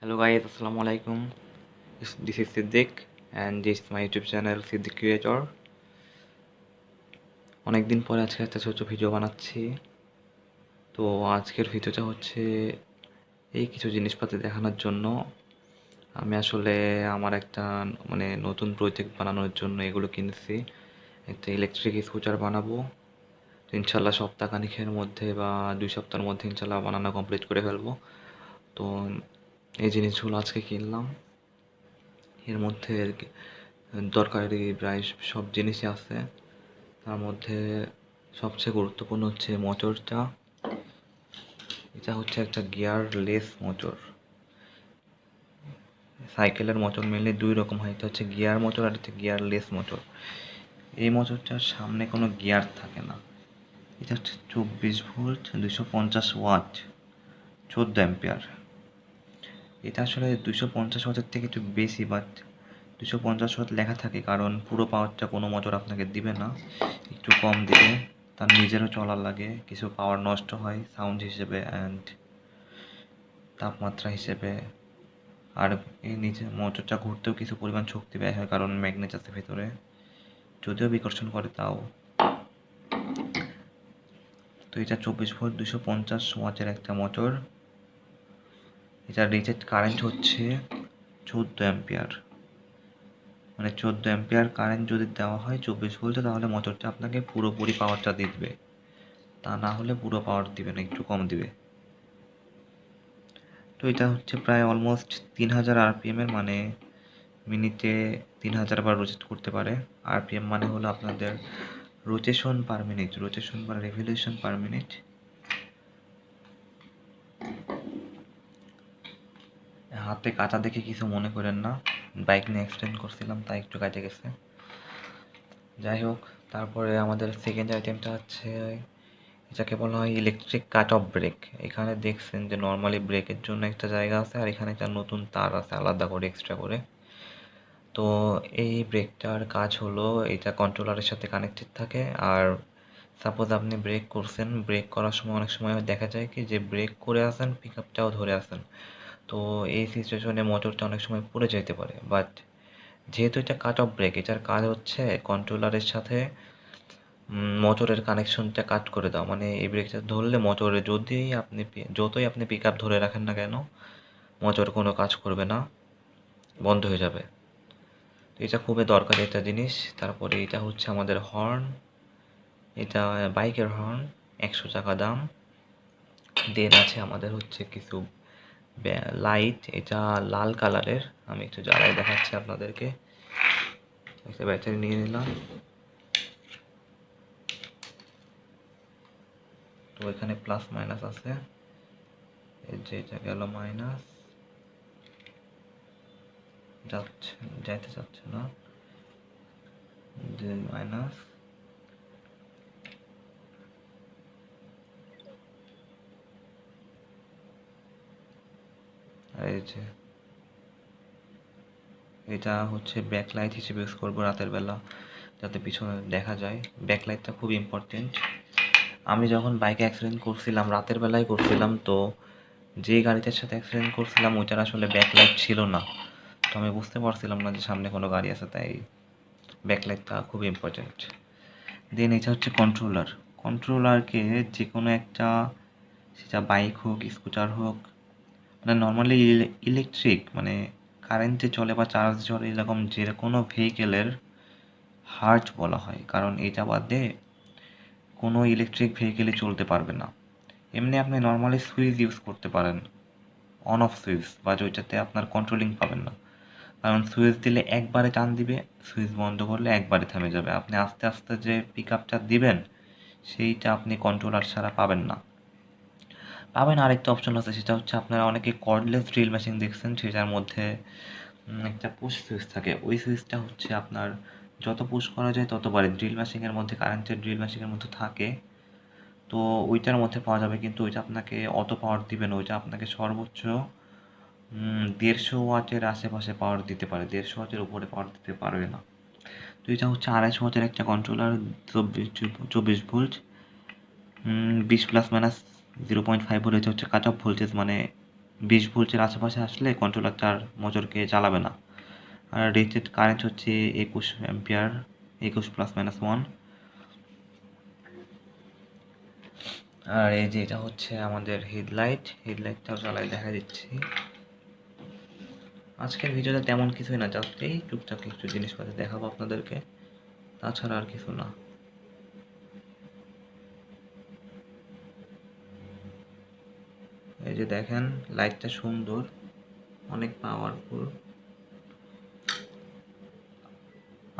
Hello guys, Assalamu alaikum. This is Siddiq and this is my YouTube channel Siddiq Creator. অনেকদিন পরে আজকে একটা ছোট ভিডিও বানাচ্ছি। তো আজকের ভিডিওটা হচ্ছে এই কিছু জিনিসপাতি দেখানোর জন্য। আমি আসলে আমার একটা নতুন প্রজেক্ট বানানোর জন্য এগুলো কিনেছি। একটা ইলেকট্রিক স্কুটার বানাবো। তো ইনশাল্লাহ সপ্তাহখানেকের মধ্যে বা 2 সপ্তাহের মধ্যে ইনশাল্লাহ বানানো কমপ্লিট করে ফেলবো। তো এই জিনিসগুলো আজকে কিনলাম। এর মধ্যে দরকারি প্রায় সব জিনিসই আছে। তার মধ্যে সবচেয়ে গুরুত্বপূর্ণ হচ্ছে মোটরটা। এটা হচ্ছে একটা গিয়ারলেস মোটর। সাইকেলের মোটর মেনলি দুই রকম হয়, এটা হচ্ছে গিয়ার মোটর আর হচ্ছে গিয়ারলেস মোটর। এই মোটরটার সামনে কোনো গিয়ার থাকে না। এটা হচ্ছে 24 ভোল্ট 250 ওয়াট 14 অ্যাম্পিয়ার। এটা আসলে 250 ওয়াটের থেকে একটু বেশি, বাট 250 ওয়াট লেখা থাকে কারণ পুরো পাওয়ারটা কোনো মোটর আপনাকে দিবে না, একটু কম দিবে। তার নিজেরও চলার লাগে, কিছু পাওয়ার নষ্ট হয় সাউন্ড হিসেবে অ্যান্ড তাপমাত্রা হিসেবে। আর এই নিচে মোটরটা ঘুরতেও কিছু পরিমাণ শক্তি ব্যয় হয় কারণ ম্যাগনেট আছে ভেতরে, যদিও বিকর্ষণ করে তাও। তো এটা 24 ভোল্ট 250 ওয়াটের একটা মোটর। এটা রেটেড কারেন্ট হচ্ছে 14 অ্যাম্পিয়ার। 14 অ্যাম্পিয়ার কারেন্ট যদি দেওয়া হয় 24 ভোল্টে, তাহলে মোটরটা আপনাকে পুরোপুরি পাওয়ারটা দিবে। তা না হলে পুরো পাওয়ার দিবে না, একটু কম দিবে। তো এটা হচ্ছে প্রায় অলমোস্ট 3000 আরপিএমের, মিনিটে 3000 বার রোটেট করতে পারে। আরপিএম হলো আপনাদের রোটেশন পার মিনিট, রোটেশন বা রেভলিউশন পার মিনিট। হাতে কাটা দেখে কিছু মনে করেন না, বাইক নিয়ে এক্সটেন্ড করছিলাম তাই একটু কাটে গেছে। যাই হোক, তারপরে আমাদের সেকেন্ড আইটেমটা হচ্ছে, এটাকে বলা হয় ইলেকট্রিক কাট অফ ব্রেক। এখানে দেখছেন যে নর্মালি ব্রেকের জন্য একটা জায়গা আছে আর এখানে একটা নতুন তার আছে আলাদা করে, এক্সট্রা করে। তো এই ব্রেকটার কাজ হলো, এটা কন্ট্রোলারের সাথে কানেক্টেড থাকে। আর সাপোজ আপনি ব্রেক করছেন, ব্রেক করার সময় অনেক সময় দেখা যায় কি যে ব্রেক করে আসেন, পিক আপটাও ধরে আসেন। তো এই সিচুয়েশনে মোটরটা অনেক সময় পড়ে যেতে পারে। বাট যেহেতু এটা কাট অফ ব্রেক, এটার কাজ হচ্ছে কন্ট্রোলারের সাথে মোটরের কানেকশনটা কাট করে দাও। এই ব্রেকটা ধরলে মোটরে যতই আপনি পিক আপ ধরে রাখেন না কেন, মোটর কোনো কাজ করবে না, বন্ধ হয়ে যাবে। তো এটা খুবই দরকারি একটা জিনিস। তারপরে এটা হচ্ছে আমাদের হর্ন। এটা বাইকের হর্ন, 100 টাকা দাম। দেন আছে আমাদের হচ্ছে কিছু লাইট, এটা লাল কালারের। আমি একটু জ্বালাই দেখাচ্ছি আপনাদেরকে। একটা ব্যাটারি নিয়ে নিলাম। তো এখানে প্লাস মাইনাস আছে, এই যে এটা গেল মাইনাস, যাইতে চাচ্ছে না, দেন মাইনাস। আর এই যে এটা হচ্ছে ব্যাকলাইট হিসেবে ইউজ করবো রাতের বেলা, যাতে পিছনে দেখা যায়। ব্যাকলাইটটা খুব ইম্পর্টেন্ট। আমি যখন বাইকে অ্যাক্সিডেন্ট করছিলাম রাতের বেলায় করছিলাম, তো যে গাড়িটার সাথে অ্যাক্সিডেন্ট করছিলাম ওইটার আসলে ব্যাকলাইট ছিল না। তো আমি বুঝতে পারছিলাম না যে সামনে কোনো গাড়ি আছে, তাই ব্যাকলাইটটা খুব ইম্পর্টেন্ট। দেন এটা হচ্ছে কন্ট্রোলার। কন্ট্রোলারকে যে কোনো একটা, সেটা বাইক হোক স্কুটার হোক, নর্মালি ইলেকট্রিক কারেন্টে চলে বা চার্জে চলে এরকম যে কোনো ভেহিকেলের হার্ট বলা হয়, কারণ এটা বাদে কোনো ইলেকট্রিক ভেহিকেলই চলতে পারবে না। এমনি আপনি নর্মালি সুইচ ইউজ করতে পারেন, অন অফ সুইচ, বা ওইটাতে আপনার কন্ট্রোলিং পাবেন না। কারণ সুইচ দিলে একবারে টান দিবে, সুইচ বন্ধ করলে একবারে থেমে যাবে। আপনি আস্তে আস্তে যে পিক আপটা দিবেন সেইটা আপনি কন্ট্রোলার ছাড়া পাবেন না। আরেকটা অপশন আছে, সেটা হচ্ছে আপনারা অনেকে কর্ডলেস ড্রিল মেশিন দেখছেন, সেটার মধ্যে একটা পুশ সুইচ থাকে। ওই সুইচটা হচ্ছে আপনার যত পুশ করা যায় ততবারই ড্রিল মেশিনের মধ্যে, কারেন্টের ড্রিল মেশিনের মধ্যে থাকে। তো ওইটার মধ্যে পাওয়া যাবে, কিন্তু ওইটা আপনাকে অত পাওয়ার দিবে না। ওইটা আপনাকে সর্বোচ্চ 150 ওয়াটের আশেপাশে পাওয়ার দিতে পারে, 150 ওয়াটের উপরে পাওয়ার দিতে পারবে না। তো এটা হচ্ছে 250 ওয়াটের একটা controller, 24 volt, 20 plus minus 0.5 volt. এটা হচ্ছে কাট অফ ভোল্টেজ, 20 ভোল্টের আশেপাশে আসলে কন্ট্রোলারটা আর মোটরকে চালাবে না। আর রেটেড কারেন্ট হচ্ছে 21 অ্যাম্পিয়ার, 21 +-1। আর এই যে এটা হচ্ছে আমাদের হেডলাইটটাও চালাই দেখা দিচ্ছি। আজকের ভিডিওতে তেমন কিছুই না, জাস্ট এই টুকটাক একটু জিনিসপত্র দেখাবো আপনাদেরকে, তাছাড়া আর কিছু না। এই যে দেখেন লাইটটা সুন্দর, অনেক পাওয়ারফুল,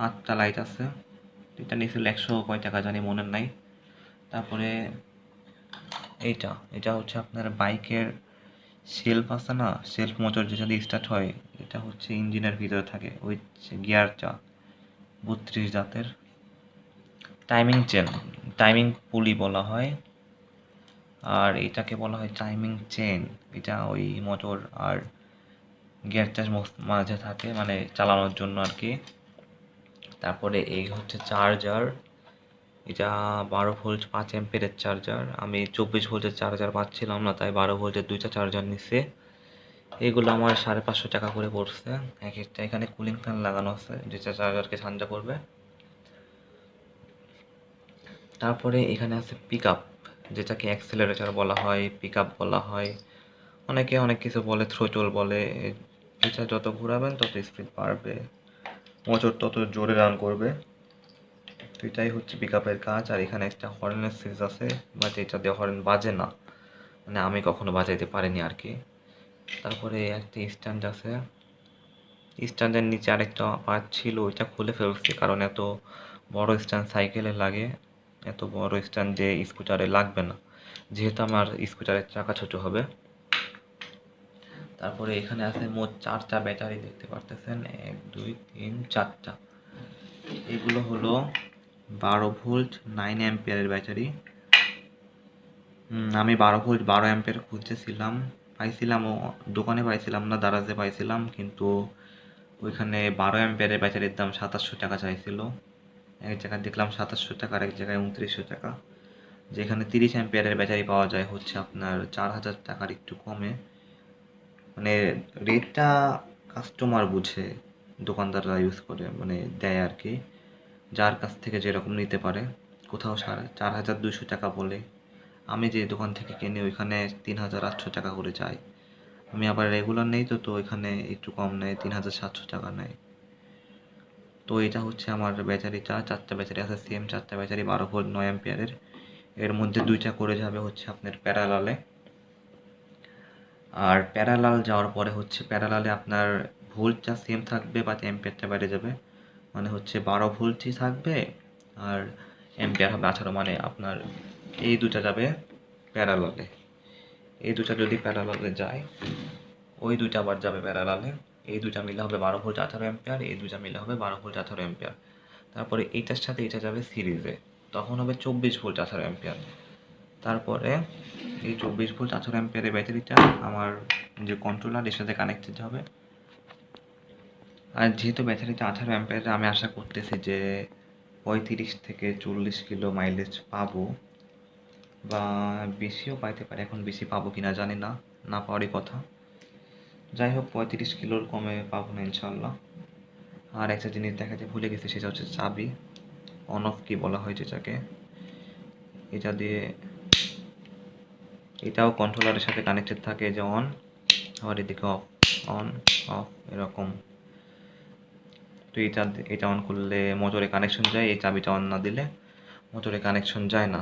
8টা লাইট আছে। এটা নিয়েছিল 100 কয় টাকা জানি মনে নাই। তারপরে এটা হচ্ছে আপনার বাইকের সেলফ আছে না, সেলফ মোটর যেটা দিয়ে স্টার্ট হয়, এটা হচ্ছে ইঞ্জিনের ভিতরে থাকে, ওই গিয়ারটা 32 জাতের। টাইমিং পুলি বলা হয়, আর এটাকে বলা হয় টাইমিং চেন। এটা ওই মোটর আর গিয়ারটার মাঝে থাকে, মানে চালানোর জন্য আর কি। তারপরে এই হচ্ছে চার্জার, এটা 12 ভোল্ট 5 অ্যাম্পিয়ারের চার্জার। আমি 24 ভোল্টের চার্জার পাচ্ছিলাম না, তাই 12 ভোল্টের 2টা চার্জার নিচ্ছে। এগুলো আমার 550 টাকা করে পড়ছে এক একটা। এখানে কুলিং ফ্যান লাগানো আছে যেটা চার্জারকে ঠান্ডা করবে। তারপরে এখানে আছে পিক আপ, যেটাকে অ্যাক্সেলারেটর বলা হয়, পিক আপ বলা হয়, অনেকে অনেক কিছু বলে, থ্রোটল বলে। এটা যত ঘোরাবেন তত স্পিড বাড়বে, মোটর তত জোরে রান করবে। তো এটাই হচ্ছে পিক আপের কাজ। আর এখানে একটা হর্নের সুইচ আছে, বাট এটা দিয়ে হর্ন বাজে না, মানে আমি কখনো বাজাইতে পারিনি আর কি। তারপরে একটা স্ট্যান্ড আছে, স্ট্যান্ডের নিচে আরেকটা পার্ট ছিল, ওইটা খুলে ফেলছি, কারণ এত বড় স্ট্যান্ড সাইকেলে লাগে, এত বড় স্ট্যান্ড যে স্কুটারে লাগবে না, যেহেতু আমার স্কুটারের চাকা ছোট হবে। তারপরে এখানে আছে মোট 4টা ব্যাটারি, দেখতে পারতেছেন, 1 2 3 4টা। এগুলো হলো 12 ভোল্ট 9 অ্যাম্পিয়ারের ব্যাটারি। আমি 12 ভোল্ট 12 অ্যাম্পিয়ার খুঁজতেছিলাম, পাইছিলামও, দোকানে পাইছিলাম না, দারাজে পাইছিলাম, কিন্তু ওইখানে 12 অ্যাম্পিয়ারের ব্যাটারির দাম 2700 টাকা চাইছিল। এক জায়গায় দেখলাম 2700 টাকা, আর এক জায়গায় 2900 টাকা। যেখানে 30 অ্যাম্পিয়ারের ব্যাটারি পাওয়া যায় হচ্ছে আপনার 4000 টাকার একটু কমে। মানে রেটটা কাস্টমার বুঝে, দোকানদাররা ইউজ করে, মানে দেয় আর কি, যার কাছ থেকে যেরকম নিতে পারে। কোথাও 4200 টাকা বলে, আমি যে দোকান থেকে কিনি ওইখানে 3800 টাকা করে চাই। আমি আবার রেগুলার নেই, তো ওইখানে একটু কম নেয়, 3700 টাকা নেয়। তো এটা হচ্ছে আমার ব্যাটারিটা, 4টা ব্যাটারি আছে, সেম 4টা ব্যাটারি 12 ভোল্ট 9 অ্যাম্পিয়ারের। এর মধ্যে 2টা করে যাবে হচ্ছে আপনার প্যারালালে। আর প্যারালাল যাওয়ার পরে হচ্ছে প্যারালালে আপনার ভোল্টটা সেম থাকবে, বাট অ্যাম্পিয়ারটা বেড়ে যাবে। মানে হচ্ছে 12 ভোল্টই থাকবে, আর অ্যাম্পিয়ার হবে 18। মানে আপনার এই দুটা যাবে প্যারালালে, এই দুটা যদি প্যারালালে যায়, ওই দুইটা আবার যাবে প্যারালালে। এই দুইটা মিলে হবে 12 ভোল্ট 18 অ্যাম্পিয়ার, এই দুইটা মিলে হবে 12 ভোল্ট 18 অ্যাম্পিয়ার। তারপরে এইটার সাথে এটা যাবে সিরিজে, তখন হবে 24 ভোল্ট 18 অ্যাম্পিয়ার। তারপরে এই 24 ভোল্ট 18 অ্যাম্পিয়ারের ব্যাটারিটা আমার যে কন্ট্রোলার এর সাথে কানেক্টেড হবে। আর যেহেতু ব্যাটারিটা 18 অ্যাম্পিয়ারের, আমি আশা করতেছি যে 35 থেকে 40 কিলো মাইলেজ পাবো, বা বেশিও পাইতে পারে। এখন বেশি পাবো কিনা জানি না, না পাওয়ারই কথা। যাই হোক 35 কিলোর কমে পাবো না ইনশাল্লাহ। আর একটা জিনিস দেখাতে ভুলে গেছি, সেটা হচ্ছে চাবি, অন অফ কি বলা হয় যেটাকে, এটা দিয়ে, এটাও কন্ট্রোলারের সাথে কানেক্টেড থাকে, যে অন, আবার এদিকে অফ, অন অফ এরকম। তো এটা অন করলে মোটরে কানেকশন যায়, এই চাবিটা অন না দিলে মোটরে কানেকশন যায় না।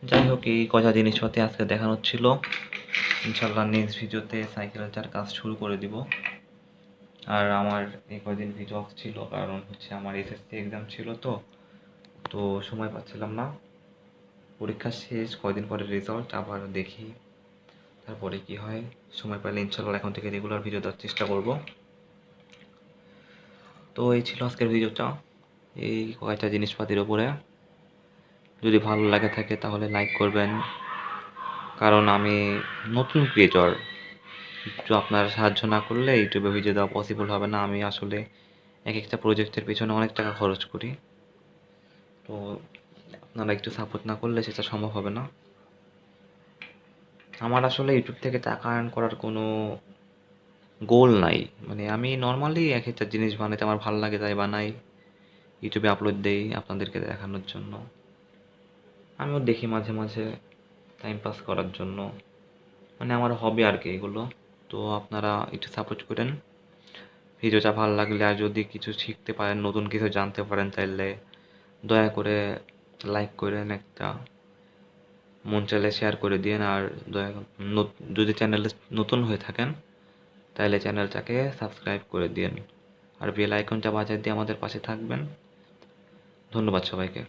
যাই হোক এই কয়টা জিনিসপাতি আজকে দেখানোর ছিল। ইনশাল্লাহ নেক্সট ভিডিওতে সাইকেলটার কাজ শুরু করে দিব। আর আমার এই কয়দিন ভিডিও অফ ছিল, কারণ হচ্ছে আমার এসএসসি এক্সাম ছিল, তো সময় পাচ্ছিলাম না। পরীক্ষা শেষ কয়দিন পরে রেজাল্ট, আবার দেখি তারপরে কি হয়। সময় পেলে ইনশাল্লাহ এখন থেকে রেগুলার ভিডিও দেওয়ার চেষ্টা করব। তো এই ছিল আজকের ভিডিওটা, এই কয়েকটা জিনিসপাতির ওপরে। যদি ভালো লাগে থাকে তাহলে লাইক করবেন, কারণ আমি নতুন ক্রিয়েটর, একটু আপনার সাহায্য না করলে ইউটিউবে ভিডিও দেওয়া পসিবল হবে না। আমি আসলে এক একটা প্রজেক্টের পিছনে অনেক টাকা খরচ করি, তো আপনারা একটু সাপোর্ট না করলে সেটা সম্ভব হবে না। আমার আসলে ইউটিউব থেকে টাকা আর্ন করার কোনো গোল নাই। মানে আমি নরমালি এক একটা জিনিস বানাইতে আমার ভাল লাগে তাই বানাই। ইউটিউবে আপলোড দেই আপনাদেরকে দেখানোর জন্য। আমিও দেখি মাঝে মাঝে টাইম পাস করার জন্য। মানে আমার হবি আর কি এগুলো। তো আপনারা একটু সাপোর্ট করেন। ভিডিওটা ভালো লাগলে আর যদি কিছু শিখতে পারেন, নতুন কিছু জানতে পারেন তাইলে দয়া করে লাইক করেন একটা। মন চাইলে শেয়ার করে দিয়েন আর দয়া যদি চ্যানেলে নতুন হয়ে থাকেন তাহলে চ্যানেলটাকে সাবস্ক্রাইব করে দিয়েন আর বেল আইকনটা বাজিয়ে দিয়ে আমাদের পাশে থাকবেন। ধন্যবাদ সবাইকে।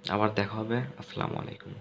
আবার দেখা হবে। আসসালামু আলাইকুম।